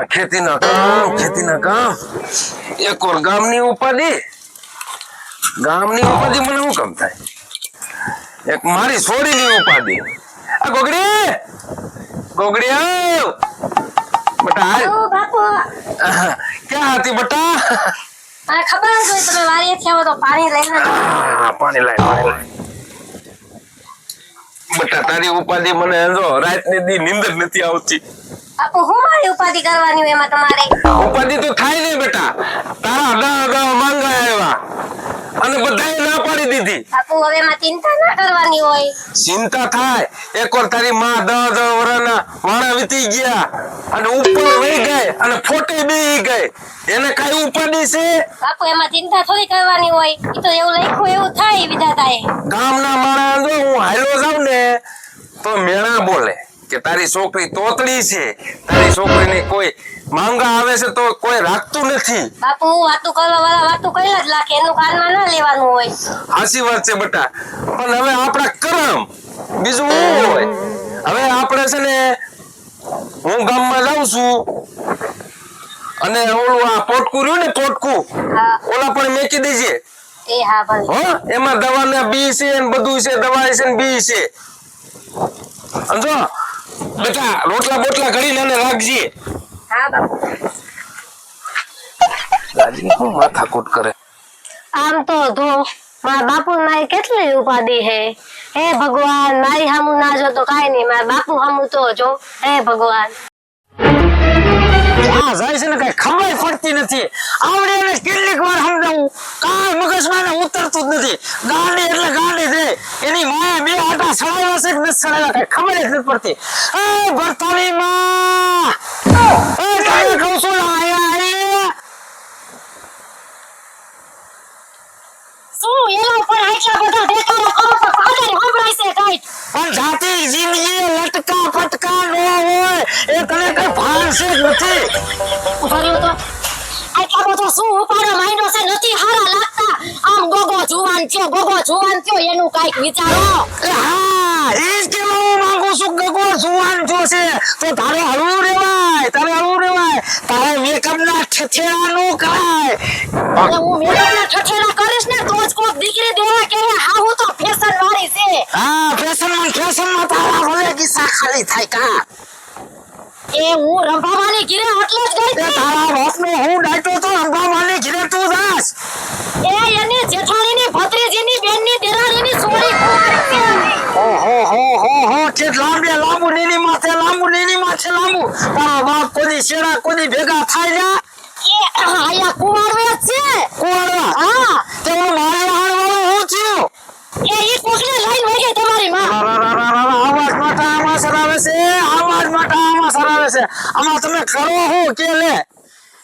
ખેતીના કામ એક ઓર ગામની ઉપાધિ મને શું કામ થાય? એક મારી છોડીની ઉપાધિ. આ ગોગડી આવ બેટા. બાપુ ક્યાં હતી બેટા? મને ખબર જ હોય તમે વાડીએથી આવો તો પાણી લઈને પાણી લાય. બેટા તારી ઉપાધિ મને જો રાતની દી નીંદર નથી આવતી. બાપુ હું મારી ઉપાધિ કરવાની હોય એમાં તમારે? ઉપાધિ તો થાય નહીં બેટા. તારા અગાઉ માંગા આવ્યા અને બધાએ ના પાડી દીધી. બાપુ હવે એમાં ચિંતા ના કરવાની હોય. ચિંતા થાય. એક વાર તારી માં 10 વર્ષના વાણા વીતી ગયા અને ઉપર વહી ગઈ અને ફોટે બેહી ગઈ. એને કઈ ઉપાધિ છે? બાપુ એમાં ચિંતા થોડી કરવાની હોય. ઈ તો એવું લખ્યું એવું થાય વિધાતાએ. ગામના માણસ જો હું હાલ્યો જાઉં ને તો મેણા બોલે કે તારી છોકરી તોતડી છે, તારી છોકરીને કોઈ માંગા આવે છે તો કોઈ રાખતું નથી. બાપુ વાતું કરવા વાળા વાતું કર્યા જ લાગે, એનું કાનમાં ના લેવાનું હોય. હાચી વાત છે બેટા, પણ હવે આપણા કરમ બીજું શું હોય? હવે આપણે છે ને હું ગામમાં જાઉં છું અને ઓલું આ પોટકું રહ્યું ને પોટકું, ઓલા પણ મેકી દેજે. એ હા ભલે. હો એમાં દવાના બી છે ને બધું છે, દવા છે ને બી છે. સમજો બેટા, રોટલા બોટલા ઘડીને એને રાખજે. હા બાપુ. દાદી શું માથાકૂટ કરે? આમ તો જો મારા બાપુ મારી કેટલી ઉપાધિ હે. હે ભગવાન, મારી હામું ના જો તો કાઈ નહીં, મારા બાપુ હામું તો જો. હે ભગવાન. હા જાય છે ને કઈ ખબર પડતી નથી. આવડે એને કેટલીક વાર સમજાવું, કાંઈ મગજમાં ને ઉતરતું જ નથી. ગાંડી એટલે ગાંડી છે. એની માએ બે આટા સડાવ્યા છે કે નથી સડાવ્યા કઈ ખબર જ નથી પડતી. એ ભરતાની માં, એ તારે કહું છું આયા શું એના ઉપર આટલા બધા દેખાડો કરો તો કાગળ સંભળાય છે કઈ? પણ જાતી જિંદગી લટકા પટકા ન હોય એ તને કઈ ભાન છે જ નથી. ઉભાર્યો તો આટલા બધો શું ઉપાડો માંડ્યો છે, નથી હારા લાગતા. આમ ગોગો જુવાન થયો એનું કાઈક વિચારો. હા એ જ કેવા હું માંગુ છું. ગગો જુવાન જો છે તો તારે હળવું રેવાય, તારે મેકઅપ ના ઠઠેડા નું કરાય. અને હું મેળાના ઠઠેડા કરીશ ને તો જ કોક દીકરી દેવા કે હા હું તો ફેશન વાળી છે. હા ફેશન માં તારા ભલે કિસ્સા ખાલી થાય કા. એ હું રંભાવાની ઘીરે એટલે જ ગઈ એ હતી. તારા બાપનો હું ડાયટો તો અંબામાની ઘરે તું જાસ. એ એની જેઠાણીની ભત્રીજીની બેનની દેરાણીની સોરી કુંવારી છે. હો કે લાંબુ નીની માથે લાંબુ. તારા બાપ કોઈ શેરા કોઈ ભેગા થાય ને એ આયા કુંવારવે જ છે. કોળવા. હા તે હું મારે હારવાનું હું થયું. એ ઈ કોકને લઈને વઈ ગઈ તમારી માં. આવાજ માટે આમાં સરાવે છે. આમાં તમે ખરો હું કે લે.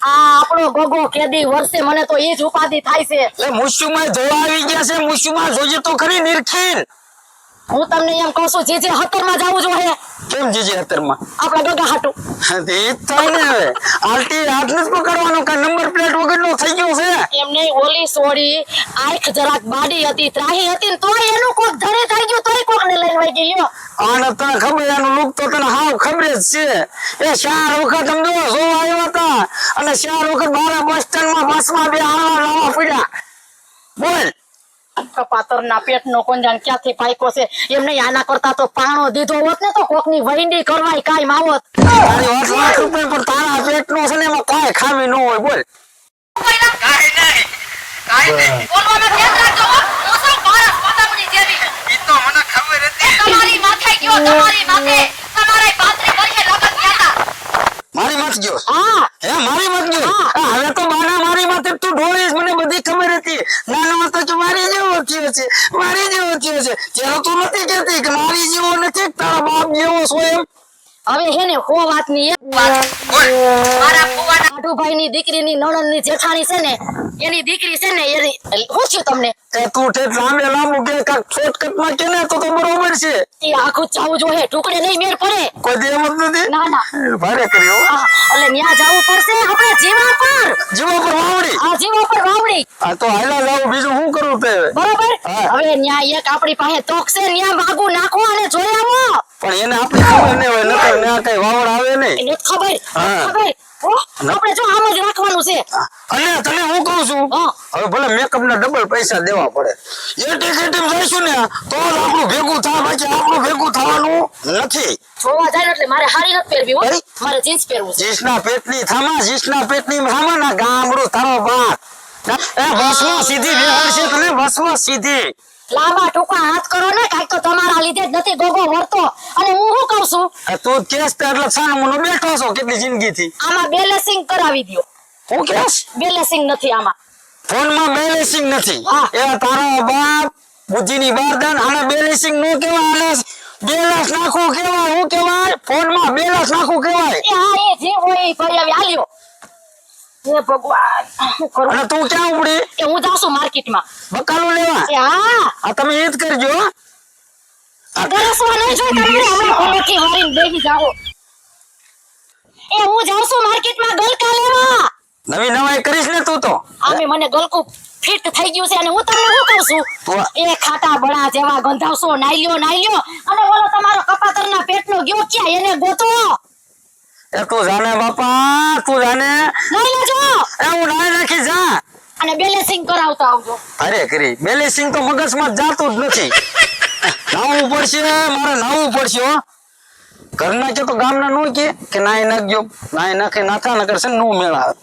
આ આપણો ગોગો કેદી વર્ષે મને તો ઈ જ ઉપાધિ થાય છે. એ મુશ્યુમાં જોવા આવી ગયા છે. મુશ્યુમાં જોજે તો ખરી નિરખીન. હું તમને એમ કહું છું જીજે 17 માં જાવું જોઈએ. કેમ જીજી 17 માં? આપણા ગગા હાટુ. તે થાય ને હવે આલટી હાથ નથી પકડવાનો કે નંબર પ્લેટ વગરનો થઈ ગયો છે. એમને ઓલી સોડી આંખ જરાક બાડી હતી, ત્રાહી હતી ને તોય એનું કોક ધરે થઈ ગયું, તોય કોકને લઈને વઈ ગઈ લ્યો. આને તને ખબર, એનું લુક તો તને હાવ ખબર જ છે. એ 4 વખત અમદો જોવા આવ્યા હતા અને 4 વખત મારા બસ સ્ટેન્ડમાં બસમાં બે આવા લાવા પડ્યા. બોલ કપાતરના પેટનો કોંજાન ક્યાંથી પાઈકો છે. એમને આના કરતા તો પાણો દીધો હોત ને તો કોકની વહીંડી કરવાય કાઈ માવત. તારી વાત લાખ રૂપિયા પણ તારા પેટનો છે ને એમાં કાંઈ ખામી ન હોય. બોલ કાઈ નહીં બોલવામાં ધ્યાન રાખજો હો. હું શું ભારત માતામણી જેવી ઈ તો મને ખબર હતી. તમારી માથે ગયો, તમારી માથે તમારે 35 વર્ષે લગન થયા. મારી મત ગયો. હા હે મારી મત ગયો. હવે તો બાના મારી માથે તું ઢોળીશ, મને બધી ખબર હતી. નાનો હતો કે મારી જેવો થયો છે. ત્યારે તું નથી કહેતી કે મારી જેવો નથી, તારા બાપ જેવો છો એમ. હવે હે ને હો વાતની એક બોલ મારા ફુવાના આઠુભાઈની દીકરીની નણંદની જેઠાણી છે ને, એની દીકરી છે ને એની શું થયું તમને? કે તું ઠેઠ લાંબુ કે કાક શોર્ટકટમાં કે ને તો બરોબર છે. એ આખું જાવું જોઈએ, ટુકડે નહીં મેળ પડે. કોઈ દે એમ જ નથી. ના ભારે કર્યો. એટલે ન્યા જાવું પડશે આપણે જીવા પર. જીવો પર વાવડી. આ જીવા પર વાવડી. આ તો હાલા જાવ, બીજું શું કરવું તે? બરોબર. હા. હવે ન્યા એક આપણી પાસે તોક છે, ન્યા વાગુ નાખો અને જોઈ આવો. પણ એને આપણી ખબર નહીં હોય નકર ને આ કઈ વાવડ આવે નહીં. એને ખબર હા. ખબર ઓ આપણે જો આમ જ રાખવાનું છે અને તને હું કહું છું હા. હવે ભલે મેકઅપ ના ડબલ પૈસા દેવા પડે એટીકેટીમ જઈશું ને તો જ આપણું ભેગું થાય બાકી આપણું ભેગું થવાનું નથી. જોવા જાય એટલે મારે હારી નથી પહેરવી હો કઈ? મારે જીન્સ પહેરવું છે જીસના પેટની થામા ના ગામડું તારો બાપ એ બસમાં સીધી બેહાડ છે તને બસમાં સીધી. લાંબા ટૂંકા હાથ કરો ને કાંઈક તો તમારા લીધે જ નથી ગોગો વળતો અને હું શું કહું છું આ તું કેસ તે એટલે સાનો બેઠો છો કેટલી જિંદગીથી. આમાં બેલેન્સિંગ કરાવી દ્યો હું કેસ બેલેન્સિંગ નથી આમાં ફોનમાં બેલેન્સિંગ નથી. હા. એ તારો બાપ બુદ્ધિની બારદાન આને બેલેન્સિંગ નો કહેવાય આને બેલેન્સ નાખવું કહેવાય. હું કહેવાય ફોનમાં બેલેન્સ નાખવું કહેવાય. એ હા એ જે હોય એ ફરી આવી હાલ્યો હે ભગવાન શું કરું અને તું ક્યાં ઉપડી કે હું જાઉં છું માર્કેટમાં બકાલું લેવા? એ હા આ તમે એ જ કરજો હો. ગરસવા નહીં જોઈ તમારે હમણાં કોલરથી વારીને બેસી જાઓ એ હું જાઉં છું માર્કેટમાં ગલકા લેવા નવી નવાઈ કરીશ ને તું તો. આમે મને ગલકું ફિટ થઈ ગયું છે અને હું તમને શું કહું છું તું- એ ખાટા બળા જેવા ગંધાવશો નાઈ લ્યો અને ઓલો તમારો કપાતરના પેટનો ગયો ક્યાં એને ગોતો એ તું જાને બાપા તું જાને. લઈ લેજો એ હું નાઈ નાખી જા. અને બેલેન્સિંગ કરાવતા આવજો અરે કરી બેલેન્સિંગ તો મગજમાં જાતું જ નથી. નાવું પડશે મારે નાવું પડશે હો. ઘરના કે તો ગામના નો કે નાઈ નાખજો નાઈ નાખે નાથા નગર છે ને નો મેળ આવે.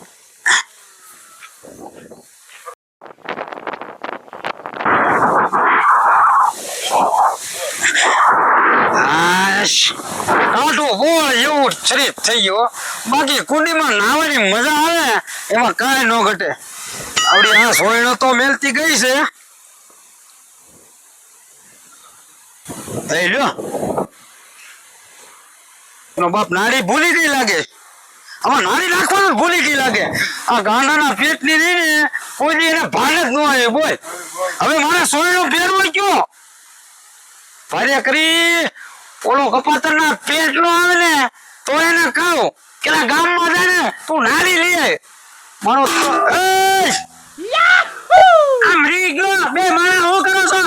કાંઠું બોળ એવું શરીર થઈ ગયો બાકી કુંડીમાં નાવાની મજા આવે એમાં કાંઈ ન ઘટે. આવડી આ સોયણો તો મેલતી ગઈ છે. લઈ લ્યો એનો બાપ નાડી ભૂલી ગઈ લાગે. આમાં નાડી નાખવાનું ભૂલી ગઈ લાગે. આ ગાંડાના પેટની રહી ને કોઈ દી એને ભાન જ ન આવે બોલ. હવે મારે સોયણો ફેરવો કયો ભારે કરી ઓલો કપાતરના પેટ નો આવે ને તો એને કહું કે આ ગામમાં જાય ને તું નારી લઈ આય. મારો આમ રી ગયો બે મારા હું કરો છો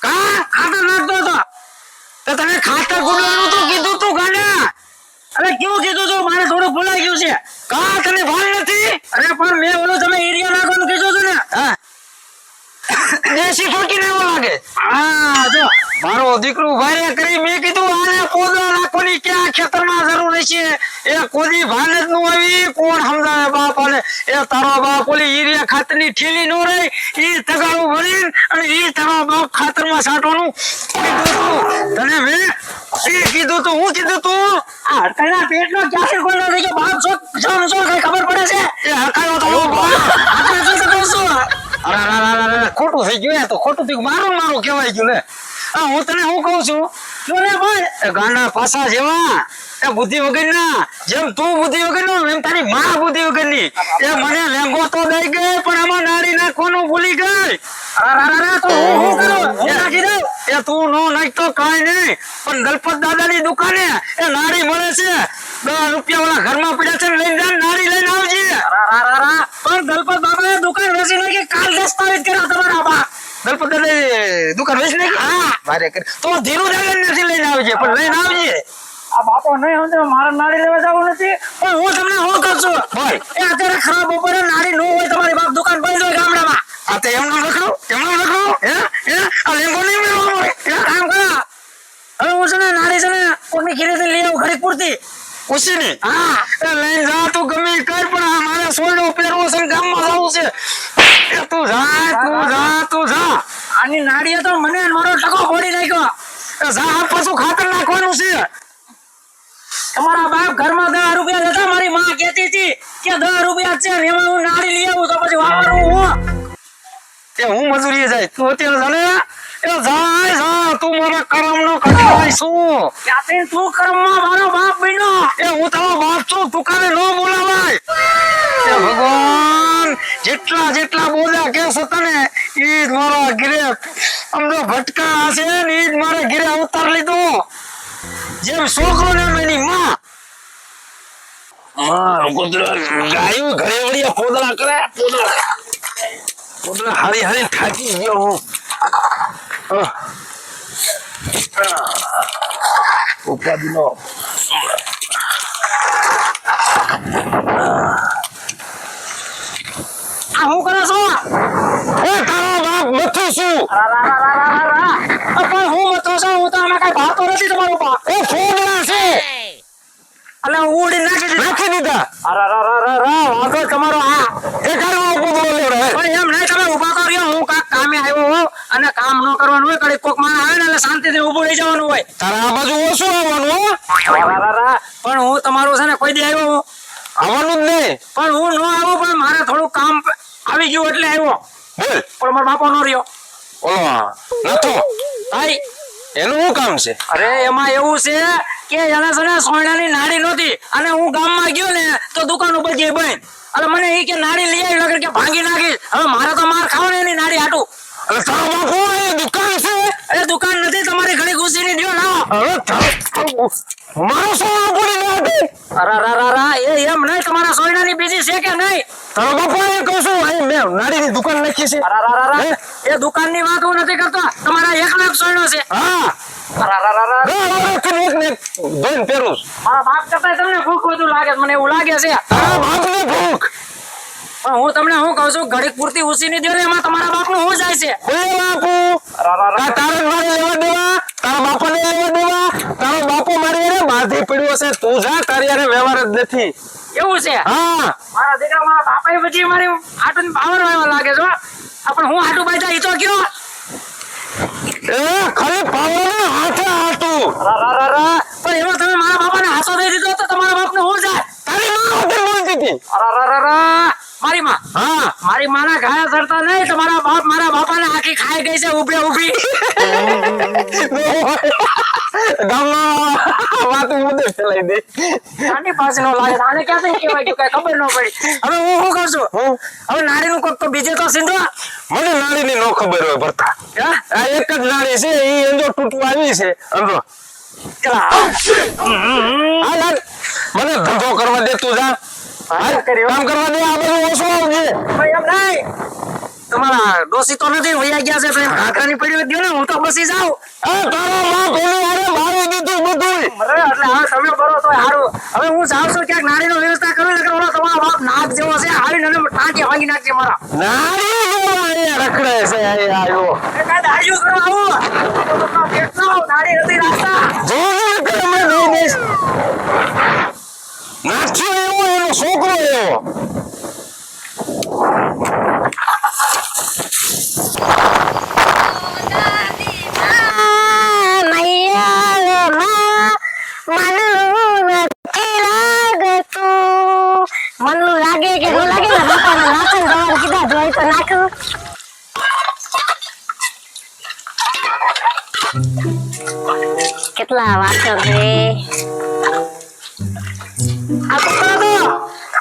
કા ખાતર નાખતો હતો તો તને ખાતર ગુડવાનું તો કીધું તું ગાંડા. અરે કેવું કીધું તું મારે થોડું ભૂલાઈ ગયું છે કા તને ભાન નથી. અરે પણ મેં ઓલો તમે એરિયા નાખવાનું કીધું હતું ને હા દેશી ફોકી ને એવું લાગે. હા જો મારો દીકરો ભારે કરી મેં કીધું આને પોદળા નાખવાની ક્યાં ખેતરમાં જરૂર છે એ કોદી ભાન જ નું આવી કોણ સમજાવે બાપ. અને એ તારો બાપ ઓલી યુરિયા ખાતરની ઠેલી નો રહી ઈ તગારું ભરીને અને ઈ તારો બાપ ખાતરમાં છાંટવાનું કીધું તું તને મેં એ કીધું તું હું કીધું તું આ હડકના પેટનો ક્યાંથી ખોલ્યો થઈ ગયો બાપ છો કઈ ખબર પડે છે એ હકાયો તો આપણે શું કહું છું. અરે ખોટું થઈ ગયું તો ખોટું થયું મારું કહેવાય ગયું ને. હું તને હું કહું છું જો ને ભાઈ એ ગાંડા પાસા જેવા એ બુદ્ધિ વગરના જેમ તું બુદ્ધિ વગરનો એમ તારી માં બુદ્ધિ વગરની એ મને લેંગો તો દઈ ગઈ પણ આમાં નાડી નાખવાનું ભૂલી ગઈ. અરે તો હું કરું એ નાખી દઉં એ તું નો નાખતો કાંઈ નહીં પણ દલપત દાદાની દુકાને એ નાડી મળે છે 10 રૂપિયા વાળા ઘરમાં પડ્યા છે લઈને જા નાડી લઈને આવજે. પણ દલપત દાદાએ દુકાન વેચી નાખી કાલ દસ્તાવેજ કર્યા તમારા બાપ. દલપત દાદાએ દુકાન વેચી નાખી હા મારે તો ધીરુ દાદા નથી લઈને આવજે પણ લઈને આવજે. આ બાપો નહીં સમજે મારે નાડી લેવા જવું નથી પણ હું તમને હું કહું છું ભાઈ એ અત્યારે ખરાબ બપોરે નાડી નો હોય તમારી બાપ દુકાન બંધ હોય ગામડામાં આ તો એમનો રખડો હે આ લેંગો નહીં મેળવવાનો હોય કામ કરા. હવે હું છે ને નાડી છે ને કોની ખીરેથી લઈ આવું ઘડી પૂરતી ઉસી ને હા એ લઈને જા તું ગમે ઈ કર પણ આ મારે સોયડો પહેરવો છે ગામમાં જવું છે એ તું જા આની નાડીએ તો મને મારો ટકો ફોડી નાખ્યો. જા પાછું ખાતર નાખવાનું છે. તમારા બાપ ઘરમાં 10 રૂપિયા લેતા મારી માં કહેતી હતી કે 10 રૂપિયા છે ને એમાં હું નાડી લઈ આવું તો પછી વાપરવું હું એ હું મજૂરીએ જાય તું અત્યારે જાને એ જા તું મારા કરમનો કટવાય છું ક્યાંથી તું કરમમાં મારો બાપ બન્યો એ હું તારો બાપ છું તું કાને નો બોલાવાય. એ ભગવાન જેટલા બોલ્યા કે છે તને ઈ જ મારા ઘરે સમજો ભટકા હશે ને ઈ જ મારા ઘરે અવતાર લીધો જેમ છોકરો ને એની માં ગાયું ઘરે વળિયા પોદળા કરે પોદળા હારી થાકી ગયો હું ઉપાધિનો આ હું કરો છો? એ તારો બાપ મથું છું. પણ હું મતો છું, હું તો આમાં કઈ ભાતો નથી તમારો બાપ. એ ફોડલા છે. અલે ઉડી નાખી દીધા. વાંધો તમારો આ. એ કારનો કૂતરો લેવડે. પણ એમ નહીં, તમે ઊભા તો રહ્યો, હું કાંઈક કામે આવ્યો હોઉં અને કામ ન કરવાનું હોય, કડીક કોક માણસ આવે ને એટલે શાંતિથી ઊભું રહી જવાનું હોય. તારે આ બાજુ ઓછું આવવાનું હો. પણ હું તમારું છે ને કોઈ દી આવ્યો હું. આવવાનું જ નહીં. પણ હું ન આવું, પણ મારે થોડું કામ આવી ગયું એટલે આવ્યો. બોલ. પણ મારો બાપો ન રહ્યો. ઓલો નથો ભાઈ એનું શું કામ છે? અરે એમાં એવું છે કે એને છે ને સોયણાની નાડી નહોતી અને હું ગામમાં ગયો ને તો દુકાન ઉપર જઈ બંધ. એટલે મને એ કે નાડી લઈ આવી વગર કે ભાંગી નાખીશ. હવે મારે તો માર ખાવ ને એની નાડી હાટું. અરે તારો બાપુ એ દુકાન છે. અરે દુકાન નથી, તમારી ઘણી ઘૂસીની દ્યો લાવો. હવે મારો સોનો પડી ના હતી. એ એમ નહીં, તમારા સોયણાની બીજી છે કે નહીં? તારો બાપુ એ કહું છું અહીં મેં નાડીની દુકાન નાખી છે. એ દુકાનની વાત હું નથી કરતો, તમારા એકનો એક સોયણો છે. હા ધોઈને પહેરું છું. મારા બાપ કરતા તમને ભૂખ વધુ લાગે છે, મને એવું લાગે છે. તારા બાપને ભૂખ. પણ હું તમને શું કહું છું, ઘડીક પૂરતી ઉસીની દ્યો ને એમાં તમારા બાપનું શું જાય છે? ઓય બાપુ તારે મારે લેવા દેવા, તારા બાપાને લેવા દેવા. તારો બાપો મારી હારે બાંધી પડ્યો છે. તું જા, તારી હારે વ્યવહાર જ નથી. એવું છે? હા મારા દીકરા મારા બાપાએ પછી મારી આટું પાવર વાળવા લાગે છે. પણ હું આટું બાજુ ઈ તો કયો. એ ખાલી પાવરને હાથે હાથું. પણ એમાં તમે મારા બાપાને હાથો દઈ દીધો તો તમારા બાપને શું જાય? તારી માં વગર બોલતી હતી. મારી માં? હા મારી માના ઘાયા સરતા નહીં, તમારા બાપ મારા બાપાને આખી ખાઈ ગઈ છે ઊભી ઊભી. ગામમાં વાત મુદ્દે ફેલાઈ દે. આની પાસે નો લાગે, આને ક્યાંથી કહેવાય ગયું, કઈ ખબર ન પડી. હવે હું શું કરું છું? હવે નારીનું કોક તો બીજે તો સીંધો. મને નાડીની નો ખબર હોય ભરતા. આ એક જ નાડી છે, એ એંજો તૂટવા આવી છે. સમજો મને ધંધો કરવા દે. તું જા કામ કરવા દે. આ બધું ઓછું આવજે. એમ નહીં, તમારા ડોસી તો નથી વૈયા ગયા છે, તો એમ ઘાઘરાની પડી દો ને, હું તો બસી જાઉં. તારો બાપ એની હારે મારી દીધું બધું. એટલે હવે તમે બરો તો સારું. હવે હું જાઉં છું ક્યાંક નારીનો વ્યવસ્થા કરું, એટલે ઓલો તમારો બાપ નાક જેવો છે, આવીને ટાંકી ભાંગી નાખશે મારા. નાડી જેવો અહીંયા રખડે છે. અહીંયા આવ્યો એ કાંઈ દાઢીઓ કરવા આવું. કેટલા દાઢી નથી રાખતા. જોયું કે તમે નહીં દઈશ. નાચ્યો એવો એનો છોકરો એવો. મનનું લાગે કે ન લાગે ને બાપાના નાખન દવા કીધા જોઈ તો નાખું. કેટલા વાસણ છે આ કુકડો તો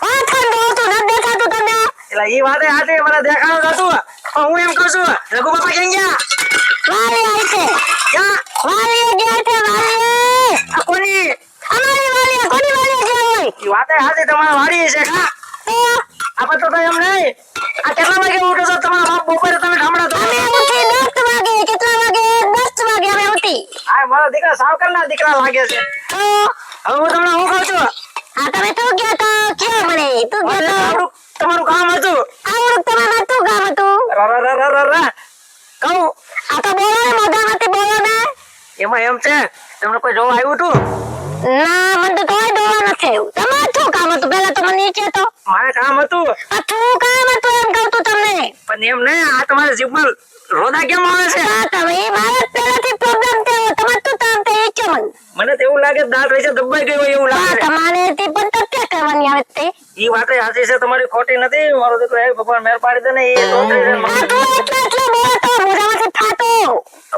આ ઠંડો તો ન દેખાતું તને. એટલે ઈ વાતે હાથે મને દેખાડો હતું, પણ હું એમ કહું છું રઘુ બાપા ક્યાં ગયા? વાલી આવી છે. ક્યાં? વાલી ગયા છે. વાલી આ કોની? અમારી વાલી કોની વાલી ગયા હોય? ઈ વાતે હાથે તમારા વાડી છે કા? આપણે તો એમ નહીં. આ કેટલા વાગે ઉઠો છો તમારા બાપ બપોરે તમે ગામડા તો? અમે ઉઠી 10 વાગે. કેટલા વાગે? 10 વાગે અમે ઉઠી. આ મારા દીકરા સાવકરના દીકરા લાગે છે. તો હવે હું તમને શું કહું છું? આ તમે તું ગયા તો કયો મને તું ગયો તો તમારું કામ હતું. આવડું તમારું તું કામ હતું. કહું આ તો બોલો ને મોઢામાંથી બોલો ને. એમાં એમ છે તમને કોઈ જોવા આવ્યું હતું? ના મને તો કોઈ દોવા નથી આવ્યું. તમારું શું કામ હતું પહેલા તો મને એ કહેતો. મારે કામ હતું. આ શું કામ હતું એમ કહું તું તમને. પણ એમ નહીં, આ તમારા જીભમાં રોદા કેમ આવે છે? આ તમે મારા પહેલાથી પ્રોબ્લેમ થયો. તમારે શું કામ થયું એ કહો મને. મને તો એવું લાગે દાંત વચ્ચે દબાઈ ગયો એવું આ લાગે. તમારે તે પણ તથ્ય કરવાની આવે તે. ઈ વાતે સાચી છે તમારી, ખોટી નથી. મારો દીકરો હે ભગવાન મહેર પાડી દે ને, એ તો છે. આ તું એટલે બોલો તો મોઢામાંથી થાતો.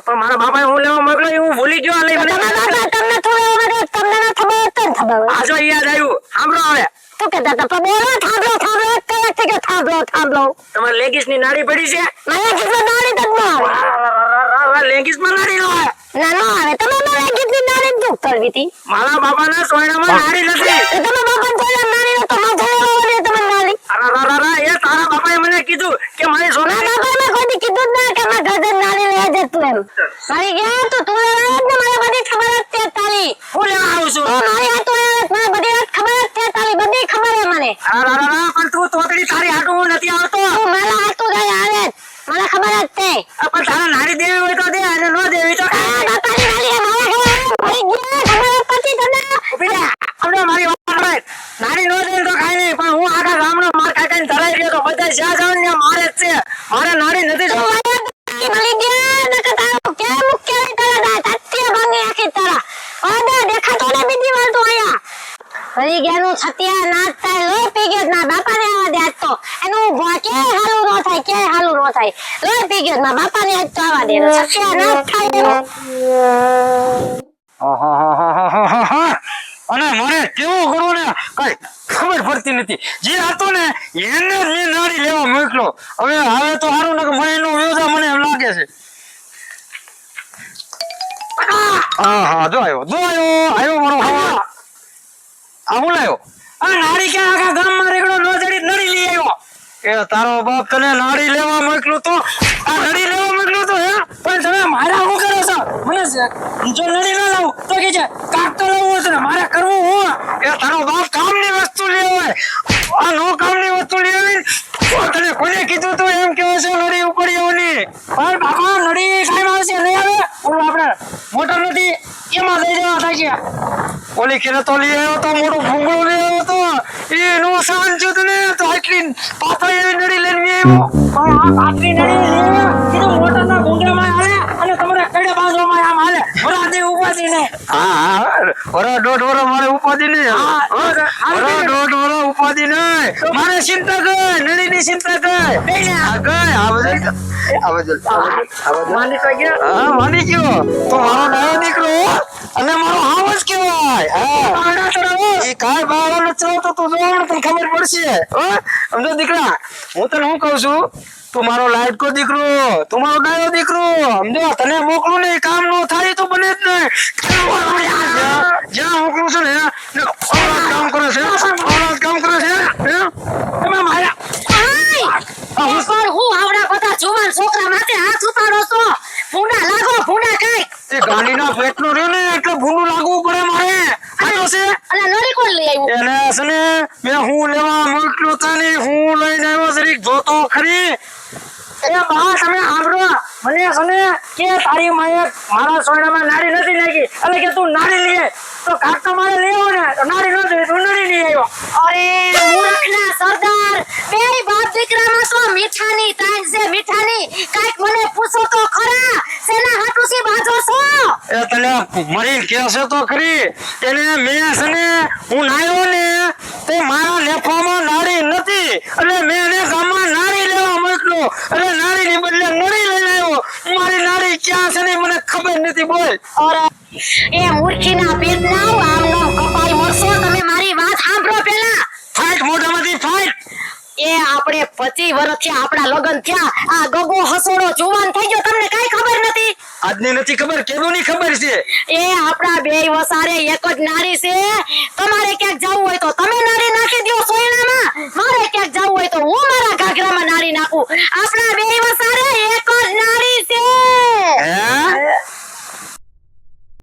પણ મારા બાપાએ હું લેવા મોકલો એ હું ભૂલી ગયો. લઈ મને તમારા બાપા તમને થોડું વગર તમને ના ખબર તો ખબર. આજો યાદ આવ્યું. સાંભળો હવે, તું કહેતા હતા પણ બોલો થાંભલો થાંભલો કલાક થઈ ગયો થાંભલો થાંભલો. તમારે લેગીસ ની નાડી પડી છે? મને કેટલો નાડી તક ન આવે. લેગીસ માં નાડી નો આવે. ના નો આવે. તમે મને કેટલી નાડી દુખ કરવી હતી. મારા બાપાના સોયણામાં નાડી નથી. તો તમે બાપા જોડે નાડી તો મજા આવે તમે નાડી. એ તારા બાપાએ મને કીધું કે મારી ના સોના બાપા મેં કોઈ કીધું જ ના કે મારા ઘર નાડી લઈ જતું એમ. મારી ગયા તો તું ને મને બધી ખબર જ છે તારી. નથી હું લેવા આવું છું તું મારી હાટુ આવે મને બધી વાત ખબર જ છે તારી બધી ખબર છે મને પણ તું તોતડી તારી હાટું હું નથી આવતો તું મારા હાટુ જ આવે મને ખબર જ છે પણ તારા નારી દેવી હોય તો દે અને ન દેવી તો બાપાની વાલી મારા ખબર પડતી તને ઉભી રહે. આપણે મારી વાત સાંભળ. નારી નો દે તો કાઈ નહીં પણ હું આખા ગામનો માર કાકાને ધરાઈ રહ્યો તો બધા જ્યાં જાવ ને મારે જ છે મારે નારી નથી તું જોતી. મળી ગયા નકર તારું કે મુખ્ય તારા તાત્ય ભાંગી આખી તારા ઓદે દેખાતો ને બીજી વાર તો આયા હરી ગયાનું છતિયા નાચ થાય લો પી ગયો ના બાપાને આવા દે આજ તો એનું કે હાલું નો થાય કે હાલું નો થાય લો પી ગયો ના બાપાને આજ તો આવા દે છતિયા નાચ થાય એનું અને મને કેવું કરવું ને કઈ ખબર પડતી નથી જે હતો ને એને જ મેં નારી લેવા મોકલો હવે તો સારું ને કે મને એનું વ્યવસાય મને એમ લાગે છે હા જો આવ્યો મારો હવા આ હું લાવ્યો આ નારી કે આખા ગામમાં રેગડો નો જડી નડી લઈ આવ્યો એ તારો બાપ તને નાડી લેવા મોકલું તો આ નડી લેવા મોકલું તો હે પણ તમે મારા શું કરો છો મને જો નડી ના લાવું તો કે છે કાક તો લાવવું છે ને મારે કરવું હું એ તારો બાપ કામની વસ્તુ લે હોય આ નો કામની વસ્તુ લે હોય તને કોને કીધું તું એમ કેવો છે નડી ઉપડી આવની પણ બાપા નડી કાઈ આવશે લઈ આવે ઓલું આપણે મોટર નથી એમાં લઈ જવા થાય ઓલી ખેરે તો લઈ આવ્યો તો મોટું ભૂંગળું લઈ આવ્યો તો એનું શાન છું તને તો આટલી પાતળી એવી નડી લઈને આવ્યો પણ આ પાતળી નડી લઈ આવ્યો કીધું મોટરના ભૂંગળામાં હાલે અને તમારે કડે બાંધવામાં આમ હાલે વરા દે ઉપાધી ને વરા દોઢ વરા મારે ઉપાધી ને વરા દોઢ વરા ઉપાધી ને મારે ચિંતા કર નડીની ચિંતા કર માની ગયો તો મારો ડાયો દીકરો અને મારો હાવજ કેવાય એ કાય બાળો નચરો તો તું જોવાનું તને ખબર પડશે સમજો દીકરા હું તને શું કહું છું તું મારો લાઈટ કો દીકરો તું મારો ડાયો દીકરો સમજો તને મોકલું ને કામ નો થાય તો બને જ નહીં જ્યાં મોકલું છું ને કામ કરે છે કામ કરે છે એમાં મારા હું આવડા બધા જુવાન છોકરા માથે હાથ ઉપાડો છો ભૂંડા લાગો ભૂંડા કઈ તે ગાડીના પેટનો રહ્યો ને એટલે ભૂંડું લાગવું પડે મારે આનો છે અને નડી કોણ લઈ આવ્યું એને છે ને મેં હું લેવા મોકલ્યો તને હું લઈને આવ્યો જરીક જોતો ખરી એ બા તમે સાંભળો મને છે ને કે તારી માએ મારા સોયડામાં નાડી નથી નાખી એટલે કે તું નાડી લઈએ તો કાક તો મારે લેવો ને તો નાડી ન જોઈએ તું નડી લઈ આવ્યો અરે મૂર્ખના સરદાર બે બાપ દીકરામાં તો મીઠાની તાણ છે મીઠાની કાઈક મને પૂછો તો ખરા સેના હાટુસી બાજો છો એ તને મરી કે છે તો ખરી એને મેં છે ને હું નાયો ને તે મારા લેફામાં નાડી નથી એટલે મેં એને ગામમાં નાડી લેવા મોકલ્યો એટલે નાડીની બદલે નડી લઈને આવ્યો મારી નાડી ક્યાં છે ને મને ખબર નથી બોલ અરે એ મૂર્ખીના પેટના આમનો કપાઈ મરશો તમે મારી વાત સાંભળો પહેલા ફાઈટ મોઢામાંથી ફાઈટ એ આપણે 25 વર્ષથી આપણા લગન થયા આ ગગો હસોડો જુવાન થઈ ગયો તમને કાઈ ખબર નથી આજની નથી ખબર કેદુની ખબર છે એ આપણા બેય વસારે એક જ નારી છે તમારે ક્યાંક જવું હોય તો તમે નારી નાખી દો સોયણામાં મારે ક્યાંક જવું હોય તો હું મારા ઘાઘરામાં નારી નાખું આપણા